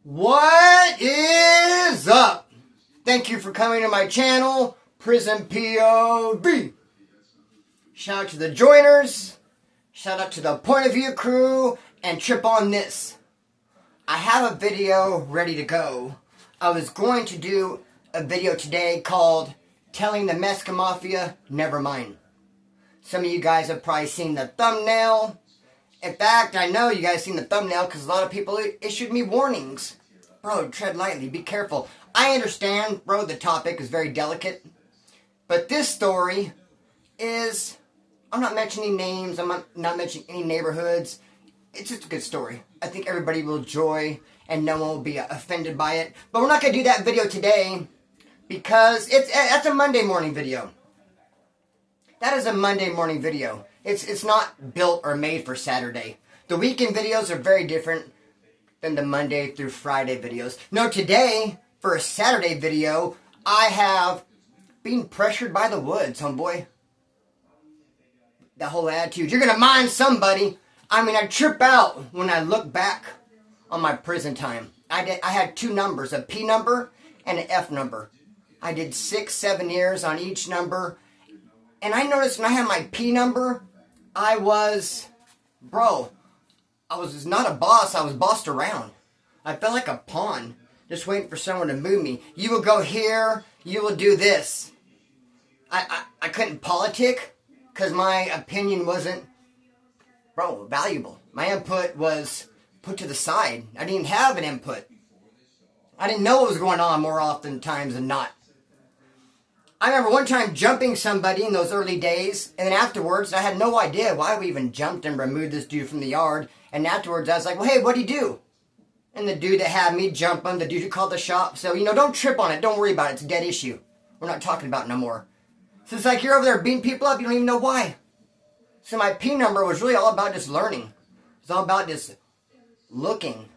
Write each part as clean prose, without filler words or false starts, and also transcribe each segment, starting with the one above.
What is up? Thank you for coming to my channel, Prison POV. Shout out to the joiners, shout out to the Point of View crew, and trip on this. I have a video ready to go. I was going to do a video today called Telling the Mexican Mafia Never Mind. Some of you guys have probably seen the thumbnail. In fact, I know you guys seen the thumbnail because a lot of people issued me warnings. Bro, tread lightly, be careful. I understand, bro, the topic is very delicate. But this story is, I'm not mentioning names, I'm not mentioning any neighborhoods. It's just a good story. I think everybody will enjoy and no one will be offended by it. But we're not going to do that video today because that's a Monday morning video. That is a Monday morning video. It's not built or made for Saturday. The weekend videos are very different than the Monday through Friday videos. No, today, for a Saturday video, I have been pressured by the woods, homeboy. That whole attitude. You're gonna mind somebody. I mean, I trip out when I look back on my prison time. I had two numbers, a P number and an F number. I did 6-7 years on each number. And I noticed when I had my P number, I was not a boss, I was bossed around. I felt like a pawn, just waiting for someone to move me. You will go here, you will do this. I couldn't politic, because my opinion wasn't, valuable. My input was put to the side. I didn't have an input. I didn't know what was going on more often times than not. I remember one time jumping somebody in those early days, and then afterwards, I had no idea why we even jumped and removed this dude from the yard. And afterwards, I was like, well, hey, what'd he do? And the dude that had me jump him, the dude who called the shop, so, don't trip on it. Don't worry about it. It's a dead issue. We're not talking about it no more. So it's like you're over there beating people up, you don't even know why. So my P number was really all about just learning. It's all about just looking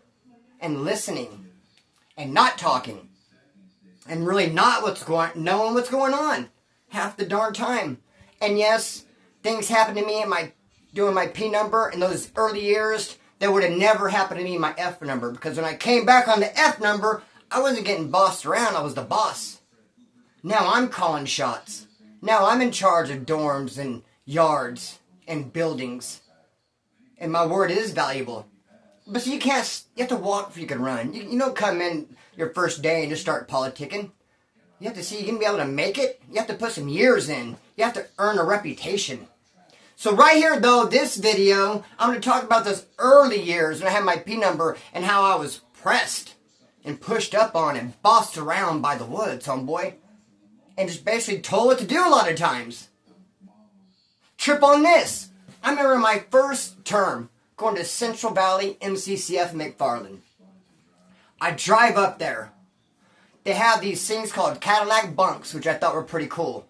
and listening and not talking. And really not knowing what's going on half the darn time. And yes, things happened to me doing my P number in those early years that would have never happened to me in my F number. Because when I came back on the F number, I wasn't getting bossed around, I was the boss. Now I'm calling shots. Now I'm in charge of dorms and yards and buildings. And my word is valuable. But so you have to walk before you can run. You don't come in your first day and just start politicking. You have to see you're going to be able to make it. You have to put some years in. You have to earn a reputation. So right here, though, this video, I'm going to talk about those early years when I had my P number and how I was pressed and pushed up on and bossed around by the woods, homeboy. And just basically told what to do a lot of times. Trip on this. I remember my first term going to Central Valley MCCF McFarland. I drive up there. They have these things called Cadillac bunks, which I thought were pretty cool.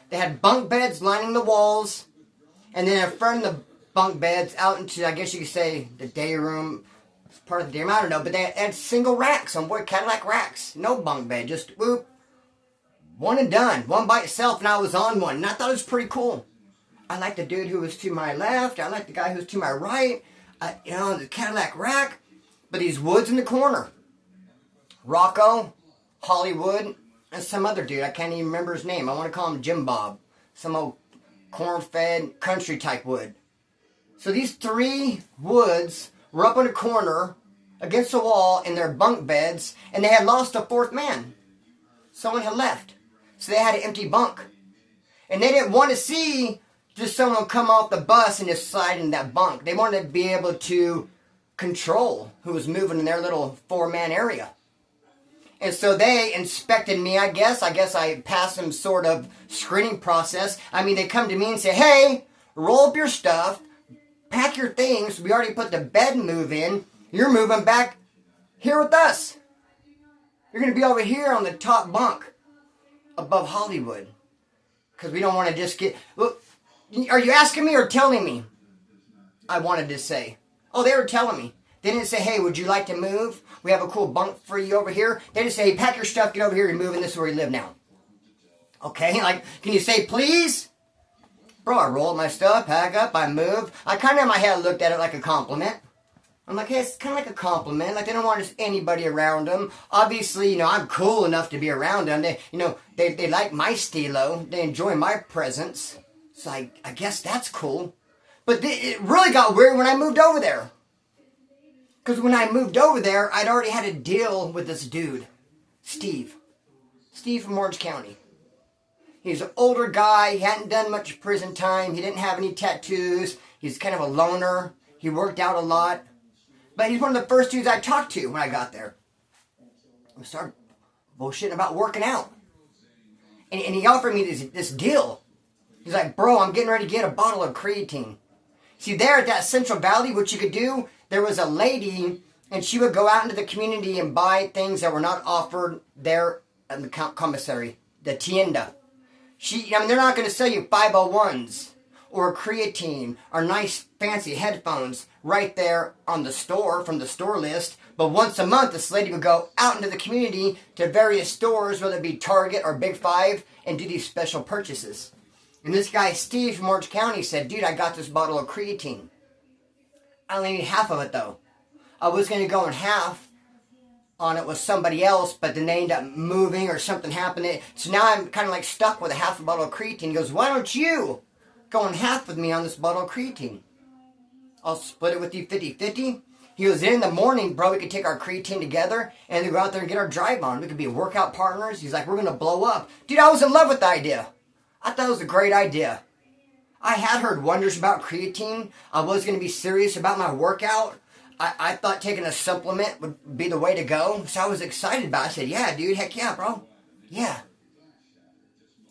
They had bunk beds lining the walls, and then in front of the bunk beds, out into, I guess you could say, the day room, part of the day room, I don't know, but they had single racks, on board Cadillac racks. No bunk bed, just whoop, one and done, one by itself, and I was on one, and I thought it was pretty cool. I liked the dude who was to my left, I liked the guy who was to my right, the Cadillac rack, but these woods in the corner. Rocco, Hollywood, and some other dude. I can't even remember his name. I want to call him Jim Bob. Some old corn-fed country type wood. So these three woods were up in a corner against the wall in their bunk beds, and they had lost a fourth man. Someone had left. So they had an empty bunk. And they didn't want to see just someone come off the bus and just slide in that bunk. They wanted to be able to control who was moving in their little 4-man area. And so they inspected me, I guess. I guess I passed some sort of screening process. I mean, they come to me and say, hey, roll up your stuff, pack your things. We already put the bed move in. You're moving back here with us. You're going to be over here on the top bunk above Hollywood. Because we don't want to just get... Look, are you asking me or telling me? I wanted to say. Oh, they were telling me. They didn't say, hey, would you like to move? We have a cool bunk for you over here. They just say, hey, pack your stuff, get over here, you're moving, this is where you live now. Okay, like, can you say please? Bro, I roll my stuff, pack up, I move. I kind of in my head looked at it like a compliment. I'm like, hey, it's kind of like a compliment. Like, they don't want just anybody around them. Obviously, you know, I'm cool enough to be around them. They, you know, they like my stilo. They enjoy my presence. So I guess that's cool. But it really got weird when I moved over there. Because when I moved over there, I'd already had a deal with this dude, Steve. Steve from Orange County. He's an older guy. He hadn't done much prison time. He didn't have any tattoos. He's kind of a loner. He worked out a lot. But he's one of the first dudes I talked to when I got there. I started bullshitting about working out. And he offered me this deal. He's like, bro, I'm getting ready to get a bottle of creatine. See, there at that Central Valley, what you could do, there was a lady, and she would go out into the community and buy things that were not offered there in the commissary, the tienda. I mean, they're not going to sell you 501s or creatine or nice fancy headphones right there on the store, from the store list. But once a month, this lady would go out into the community to various stores, whether it be Target or Big Five, and do these special purchases. And this guy, Steve from Orange County, said, dude, I got this bottle of creatine. I only need half of it, though. I was going to go in half on it with somebody else, but then they ended up moving or something happened. So now I'm kind of like stuck with a half a bottle of creatine. He goes, why don't you go in half with me on this bottle of creatine? I'll split it with you 50-50. He goes, in the morning, bro, we could take our creatine together and then go out there and get our drive on. We could be workout partners. He's like, we're going to blow up. Dude, I was in love with the idea. I thought it was a great idea. I had heard wonders about creatine. I was going to be serious about my workout. I thought taking a supplement would be the way to go. So I was excited about it. I said, yeah, dude, heck yeah, bro. Yeah.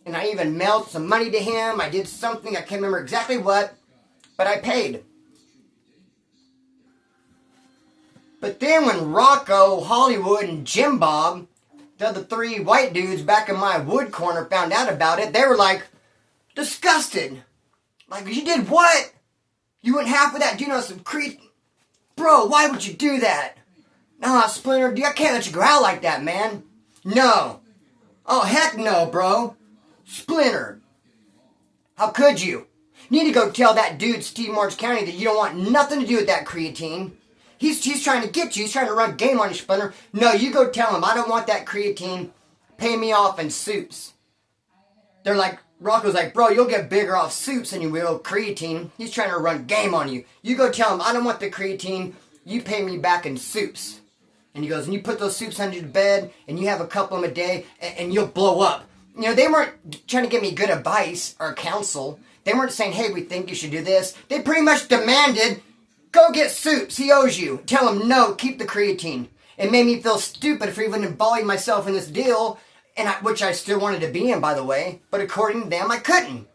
And I even mailed some money to him. I did something, I can't remember exactly what, but I paid. But then when Rocco, Hollywood, and Jim Bob, the other three white dudes back in my wood corner, found out about it, they were like, disgusted. Like, you did what? You went half of that? Do you know some Bro, why would you do that? Nah, Splinter, dude, I can't let you go out like that, man. No. Oh, heck no, bro. Splinter. How could you? You need to go tell that dude, Steve Orange County, that you don't want nothing to do with that creatine. He's trying to get you. He's trying to run game on you, Splinter. No, you go tell him, I don't want that creatine. Pay me off in soups. They're like, Rocco's like, bro, you'll get bigger off soups than you will creatine. He's trying to run game on you. You go tell him, I don't want the creatine. You pay me back in soups. And he goes, and you put those soups under the bed, and you have a couple of them a day, and you'll blow up. You know, they weren't trying to give me good advice or counsel. They weren't saying, hey, we think you should do this. They pretty much demanded, go get soups. He owes you. Tell him, no, keep the creatine. It made me feel stupid for even involving myself in this deal, which I still wanted to be in, by the way. But according to them, I couldn't.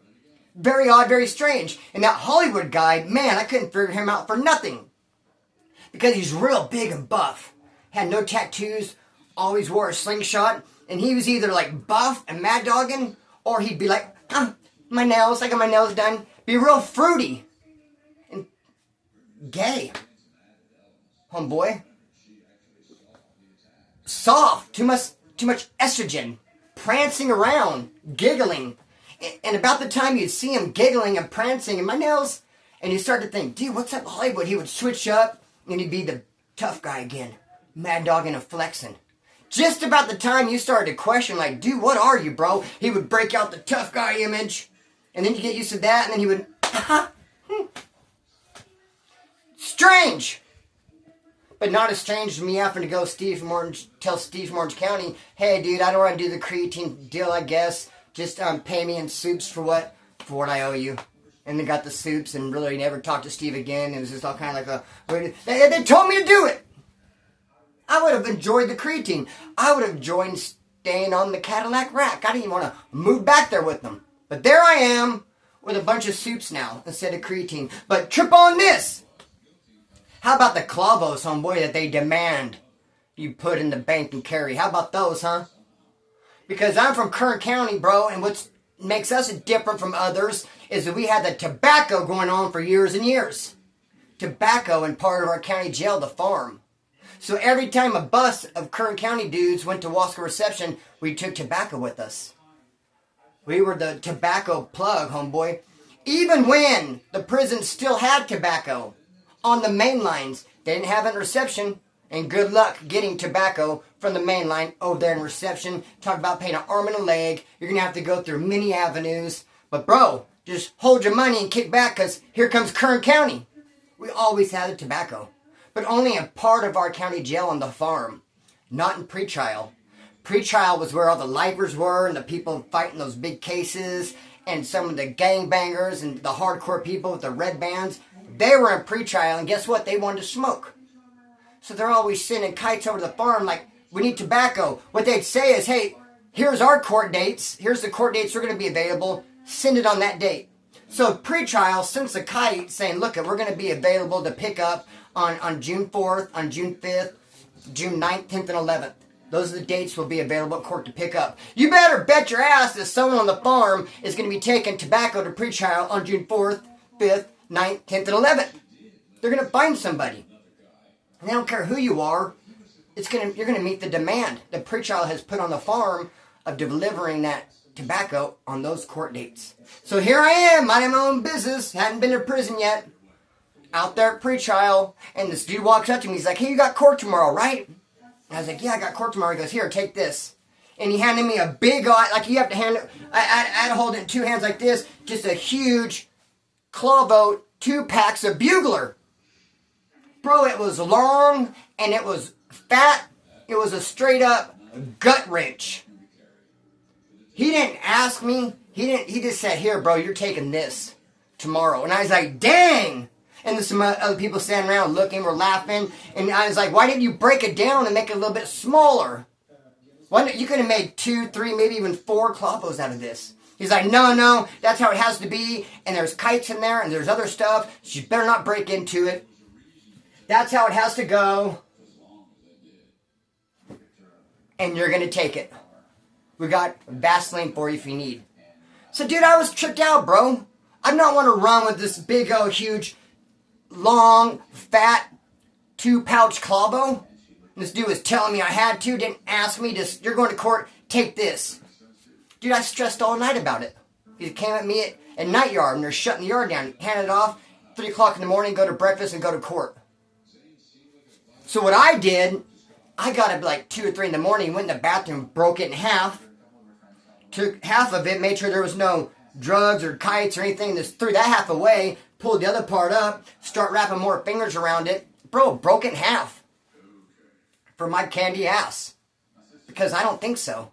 Very odd, very strange. And that Hollywood guy, man, I couldn't figure him out for nothing. Because he's real big and buff. Had no tattoos, always wore a slingshot. And he was either like buff and mad dogging, or he'd be like, my nails, I got my nails done. Be real fruity. And gay. Homeboy. Soft. Too much estrogen. Prancing around. Giggling. And about the time you'd see him giggling and prancing and my nails, and you start to think, dude, what's up Hollywood? He would switch up and he'd be the tough guy again. Mad dogging and flexing. Just about the time you started to question, like, dude, what are you, bro? He would break out the tough guy image. And then you get used to that, and then he would, strange. But not as strange as me having to go tell Steve from Orange County, hey, dude, I don't want to do the creatine deal, I guess. Just pay me in soups for what I owe you. And they got the soups and really never talked to Steve again. It was just all kind of like they told me to do it. I would have enjoyed the creatine. I would have joined staying on the Cadillac rack. I didn't even want to move back there with them. But there I am with a bunch of soups now instead of creatine. But trip on this. How about the clavos, homeboy, that they demand you put in the bank and carry? How about those, huh? Because I'm from Kern County, bro, and what makes us different from others is that we had the tobacco going on for years and years. Tobacco in part of our county jail, the farm. So every time a bus of Kern County dudes went to Wasco Reception, we took tobacco with us. We were the tobacco plug, homeboy. Even when the prison still had tobacco on the main lines, They didn't have it in reception. And good luck getting tobacco from the main line over there in reception. Talk about paying an arm and a leg. You're going to have to go through many avenues. But bro, just hold your money and kick back, because here comes Kern County. We always had the tobacco. But only a part of our county jail on the farm. Not in pretrial. Pretrial was where all the lifers were and the people fighting those big cases. And some of the gangbangers and the hardcore people with the red bands. They were in pretrial, and guess what? They wanted to smoke. So they're always sending kites over to the farm like, we need tobacco. What they'd say is, hey, here's our court dates. Here's the court dates that are going to be available. Send it on that date. So pre-trial sends a kite saying, look, we're going to be available to pick up on June 4th, on June 5th, June 9th, 10th, and 11th. Those are the dates will be available at court to pick up. You better bet your ass that someone on the farm is going to be taking tobacco to pre-trial on June 4th, 5th, 9th, 10th, and 11th. They're going to find somebody. And they don't care who you are. You're going to meet the demand the pretrial has put on the farm of delivering that tobacco on those court dates. So here I am, minding my own business, hadn't been to prison yet, out there at pretrial, and this dude walks up to me, he's like, hey, you got court tomorrow, right? And I was like, yeah, I got court tomorrow. He goes, here, take this. And he handed me a big, like you have to hand it, I had to hold it in two hands like this, just a huge claw vote, 2 packs of Bugler. Bro, it was long, and it was fat. It was a straight up gut wrench. He didn't ask me. He just said, here, bro, you're taking this tomorrow. And I was like, dang. And there's some other people standing around looking, we're laughing. And I was like, why didn't you break it down and make it a little bit smaller? You could have made 2, 3, maybe even 4 clavos out of this. He's like, no, that's how it has to be. And there's kites in there, and there's other stuff. So you better not break into it. That's how it has to go. And you're going to take it. We got Vaseline for you if you need. So, dude, I was tripped out, bro. I don't want to run with this big, huge, long, fat, 2-pouch clavo. This dude was telling me I had to, didn't ask me, just, you're going to court, take this. Dude, I stressed all night about it. He came at me at night yard, and they're shutting the yard down. Handed it off, 3 o'clock in the morning, go to breakfast, and go to court. So what I did, I got up like 2 or 3 in the morning, went in the bathroom, broke it in half, took half of it, made sure there was no drugs or kites or anything, just threw that half away, pulled the other part up, start wrapping more fingers around it. Bro, broke it in half for my candy ass, because I don't think so.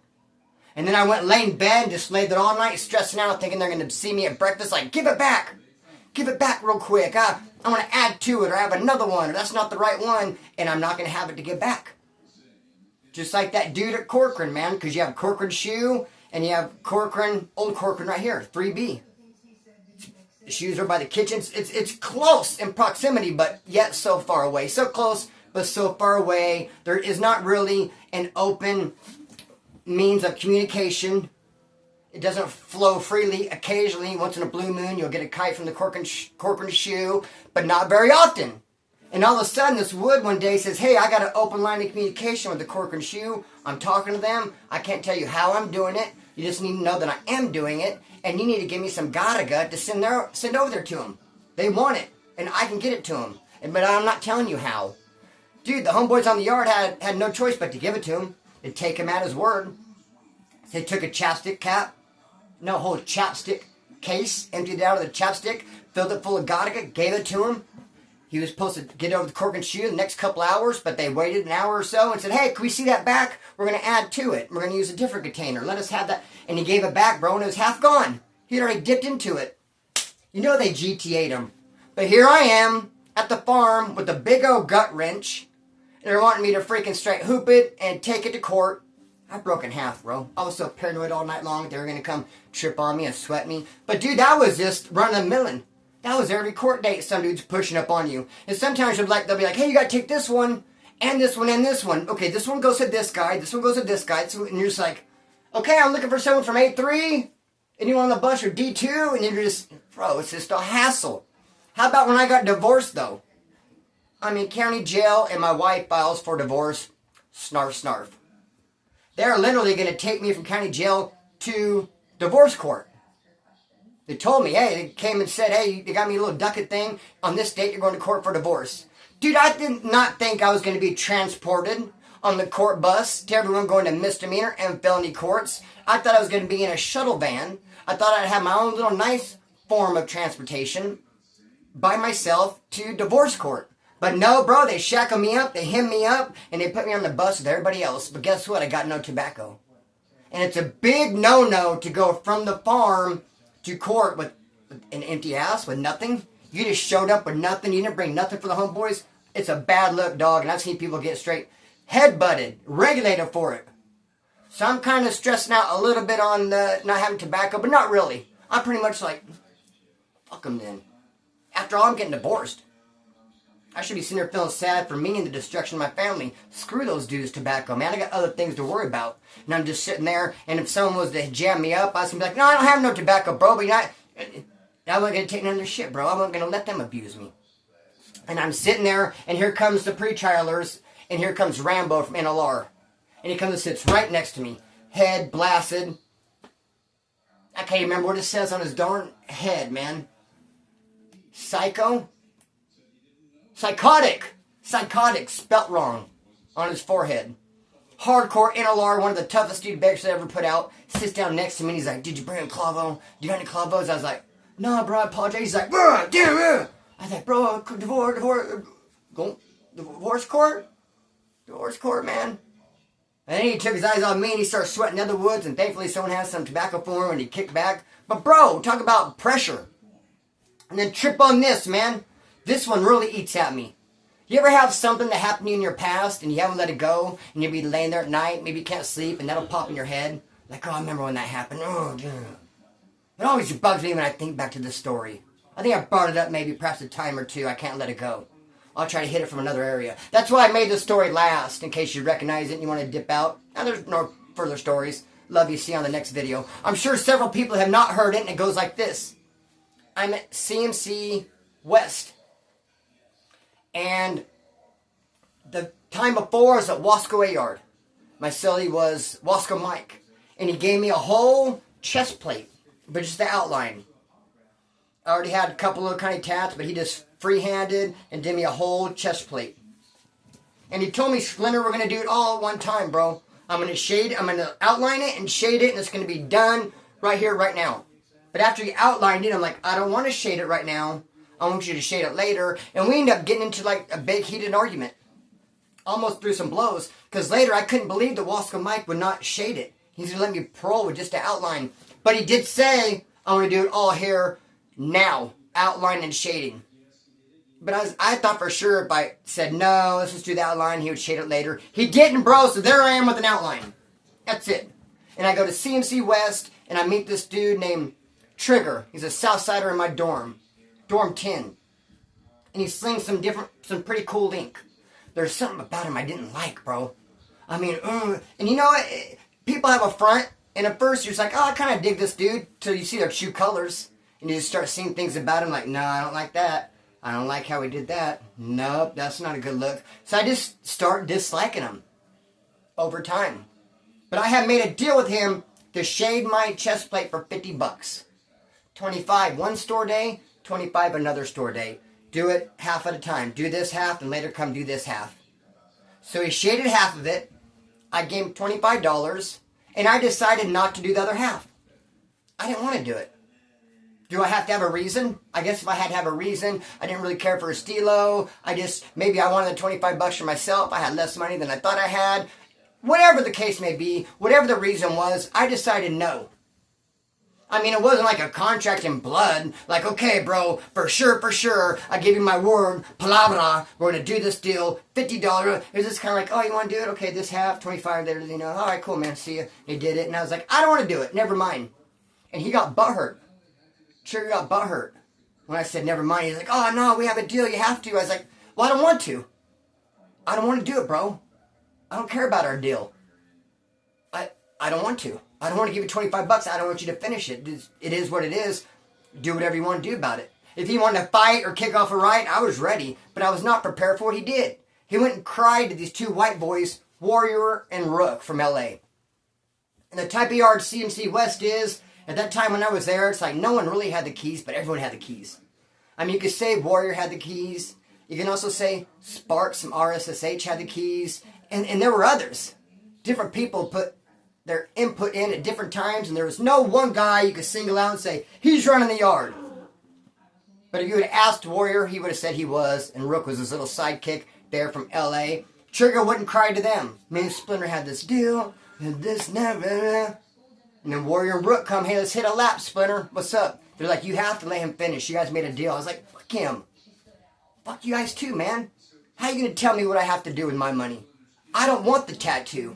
And then I went and lay in bed and just laid there all night stressing out, thinking they're going to see me at breakfast like, give it back real quick. I want to add to it, or I have another one, or that's not the right one, and I'm not going to have it to give back. Just like that dude at Corcoran, man, because you have Corcoran shoe, and you have Corcoran, old Corcoran right here, 3B. The shoes are by the kitchen. It's close in proximity, but yet so far away. So close, but so far away. There is not really an open means of communication. It doesn't flow freely. Occasionally, once in a blue moon, you'll get a kite from the Corcoran shoe, but not very often. And all of a sudden, this wood one day says, hey, I got an open line of communication with the Corcoran shoe. I'm talking to them. I can't tell you how I'm doing it. You just need to know that I am doing it, and you need to give me some Gadaga to send over there to them. They want it, and I can get it to them. But I'm not telling you how. Dude, the homeboys on the yard had no choice but to give it to him. They'd take him at his word. They took a whole chapstick case, emptied it out of the chapstick, filled it full of Gadaga, gave it to him. He was supposed to get over the Corcoran shoe the next couple hours, but they waited an hour or so and said, hey, can we see that back? We're going to add to it. We're going to use a different container. Let us have that. And he gave it back, bro, and it was half gone. He'd already dipped into it. You know they GTA'd him. But here I am at the farm with a big old gut wrench. And they're wanting me to freaking straight hoop it and take it to court. I broke in half, bro. I was so paranoid all night long they were going to come trip on me and sweat me. But, dude, that was just run-of-the-milling. That was every court date some dude's pushing up on you. And sometimes they'll be like, hey, you got to take this one, and this one, and this one. Okay, this one goes to this guy, this one goes to this guy. And you're just like, okay, I'm looking for someone from A3, and you on the bus or D2, and you're just, bro, it's just a hassle. How about when I got divorced, though? I'm in county jail, and my wife files for divorce. Snarf, snarf. They're literally going to take me from county jail to divorce court. They told me, hey, they came and said, hey, they got me a little ducat thing. On this date, you're going to court for divorce. Dude, I did not think I was going to be transported on the court bus to everyone going to misdemeanor and felony courts. I thought I was going to be in a shuttle van. I thought I'd have my own little nice form of transportation by myself to divorce court. But no, bro, they shackle me up, they hem me up, and they put me on the bus with everybody else. But guess what? I got no tobacco. And it's a big no-no to go from the farm to court with an empty house, with nothing. You just showed up with nothing. You didn't bring nothing for the homeboys. It's a bad look, dog. And I've seen people get straight head-butted, regulated for it. So I'm kind of stressing out a little bit on the not having tobacco, but not really. I'm pretty much like, fuck them then. After all, I'm getting divorced. I should be sitting there feeling sad for me and the destruction of my family. Screw those dudes, tobacco, man. I got other things to worry about. And I'm just sitting there, and if someone was to jam me up, I was going to be like, no, I don't have no tobacco, bro. But I wasn't going to take none of their shit, bro. I wasn't going to let them abuse me. And I'm sitting there, and here comes the pre-trialers, and here comes Rambo from NLR. And he comes and sits right next to me. Head blasted. I can't remember what it says on his darn head, man. Psycho? Psychotic! Psychotic, spelt wrong on his forehead. Hardcore NLR, one of the toughest dude beggars I ever put out, sits down next to me and he's like, did you bring a clavo? Do you have any clavos? I was like, no, bro, I apologize. He's like, damn. I was like, bro, divorce court? Divorce court, man. And then he took his eyes off me and he started sweating in the woods, and thankfully someone has some tobacco for him and he kicked back. But bro, talk about pressure. And then trip on this, man. This one really eats at me. You ever have something that happened to you in your past and you haven't let it go, and you'll be laying there at night, maybe you can't sleep, and that'll pop in your head? Like, oh, I remember when that happened. Oh, dude. It always bugs me when I think back to this story. I think I brought it up maybe perhaps a time or two. I can't let it go. I'll try to hit it from another area. That's why I made this story last, in case you recognize it and you want to dip out. Now there's no further stories. Love you. See you on the next video. I'm sure several people have not heard it, and it goes like this. I'm at CMC West. And the time before I was at Wasco A-Yard. My cellie was Wasco Mike. And he gave me a whole chest plate, but just the outline. I already had a couple of kind of tats, but he just free-handed and did me a whole chest plate. And he told me, Splinter, we're going to do it all at one time, bro. I'm going to outline it and shade it, and it's going to be done right here, right now. But after he outlined it, I'm like, I don't want to shade it right now. I want you to shade it later. And we ended up getting into like a big heated argument. Almost threw some blows. Because later I couldn't believe that Wasco Mike would not shade it. He's going to let me parole with just an outline. But he did say, I want to do it all here now. Outline and shading. But I thought for sure if I said, no, let's just do the outline, he would shade it later. He didn't, bro, so there I am with an outline. That's it. And I go to CMC West, and I meet this dude named Trigger. He's a Southsider in my dorm. Dorm 10. And he slings some pretty cool ink. There's something about him I didn't like, bro. I mean, and you know what? People have a front, and at first you're just like, oh, I kind of dig this dude, till you see their true colors. And you just start seeing things about him like, no, I don't like that. I don't like how he did that. Nope, that's not a good look. So I just start disliking him over time. But I have made a deal with him to shade my chest plate for $50. 25 one store day, 25 another store day. Do it half at a time. Do this half, and later come do this half. So he shaded half of it. I gave him $25, and I decided not to do the other half. I didn't want to do it. Do I have to have a reason? I guess if I had to have a reason, I didn't really care for a stilo. Maybe I wanted the $25 for myself. I had less money than I thought I had. Whatever the case may be, whatever the reason was, I decided no. I mean, it wasn't like a contract in blood. Like, okay, bro, for sure, I give you my word, palabra, we're going to do this deal, $50. It was just kind of like, oh, you want to do it? Okay, this half, 25 there, you know. All right, cool, man, see ya. He did it, and I was like, I don't want to do it, never mind. And he got butthurt. Trigger got butthurt. When I said, never mind, he's like, oh, no, we have a deal, you have to. I was like, well, I don't want to. I don't want to do it, bro. I don't care about our deal. I don't want to. I don't want to give you $25. I don't want you to finish it. It is what it is. Do whatever you want to do about it. If he wanted to fight or kick off a riot, I was ready. But I was not prepared for what he did. He went and cried to these two white boys, Warrior and Rook from L.A. And the type of yard CMC West is, at that time when I was there, it's like no one really had the keys, but everyone had the keys. I mean, you could say Warrior had the keys. You can also say Sparks from RSSH had the keys. And there were others. Different people put their input in at different times, and there was no one guy you could single out and say, he's running the yard. But if you had asked Warrior, he would have said he was, and Rook was his little sidekick there from LA. Trigger wouldn't cry to them. Me and Splinter had this deal, and this never. And then Warrior and Rook come, hey, let's hit a lap, Splinter. What's up? They're like, you have to let him finish. You guys made a deal. I was like, fuck him. Fuck you guys too, man. How are you going to tell me what I have to do with my money? I don't want the tattoo.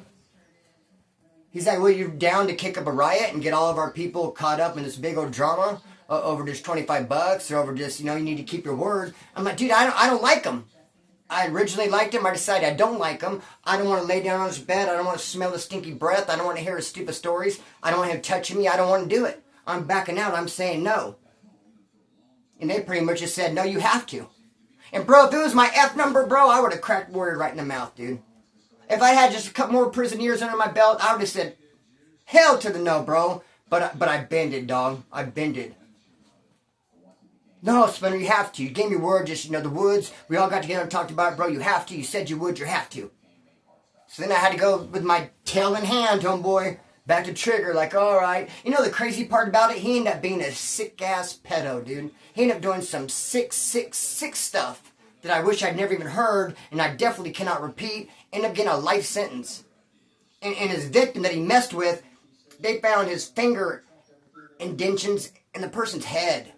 He's like, well, you're down to kick up a riot and get all of our people caught up in this big old drama over just $25 or over just, you need to keep your word. I'm like, dude, I don't like him. I originally liked him. I decided I don't like him. I don't want to lay down on his bed. I don't want to smell his stinky breath. I don't want to hear his stupid stories. I don't want him touching me. I don't want to do it. I'm backing out. I'm saying no. And they pretty much just said, no, you have to. And bro, if it was my F number, bro, I would have cracked Warrior right in the mouth, dude. If I had just a couple more prison years under my belt, I would have said, hell to the no, bro. But I bended, dog. I bended. No, Splinter, you have to. You gave me word, just, the woods. We all got together and talked about it, bro. You have to. You said you would. You have to. So then I had to go with my tail in hand, homeboy. Back to Trigger, like, all right. The crazy part about it? He ended up being a sick-ass pedo, dude. He ended up doing some sick stuff that I wish I'd never even heard, and I definitely cannot repeat. Ended up getting a life sentence. And his victim that he messed with, they found his finger indentions in the person's head.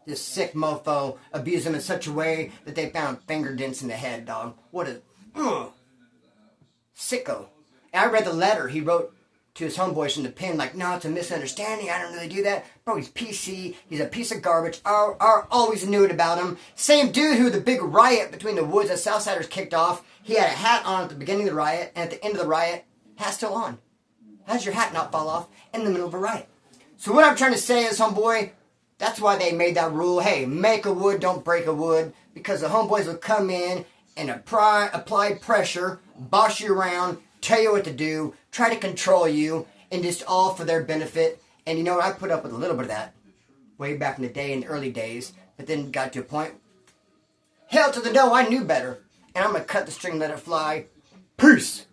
This sick mofo abused him in such a way that they found finger dents in the head, dog. What a sicko. And I read the letter he wrote to his homeboys in the pen, like, no, it's a misunderstanding. I don't really do that. Bro, he's PC. He's a piece of garbage. I always knew it about him. Same dude who the big riot between the Woods and Southsiders kicked off. He had a hat on at the beginning of the riot, and at the end of the riot, hat's still on. How does your hat not fall off in the middle of a riot? So what I'm trying to say is, homeboy, that's why they made that rule. Hey, make a wood, don't break a wood. Because the homeboys would come in and apply pressure, boss you around, tell you what to do, try to control you, and just all for their benefit. And you know what? I put up with a little bit of that way back in the day, in the early days. But then got to a point, hell to the no, I knew better. And I'm going to cut the string, let it fly. Peace.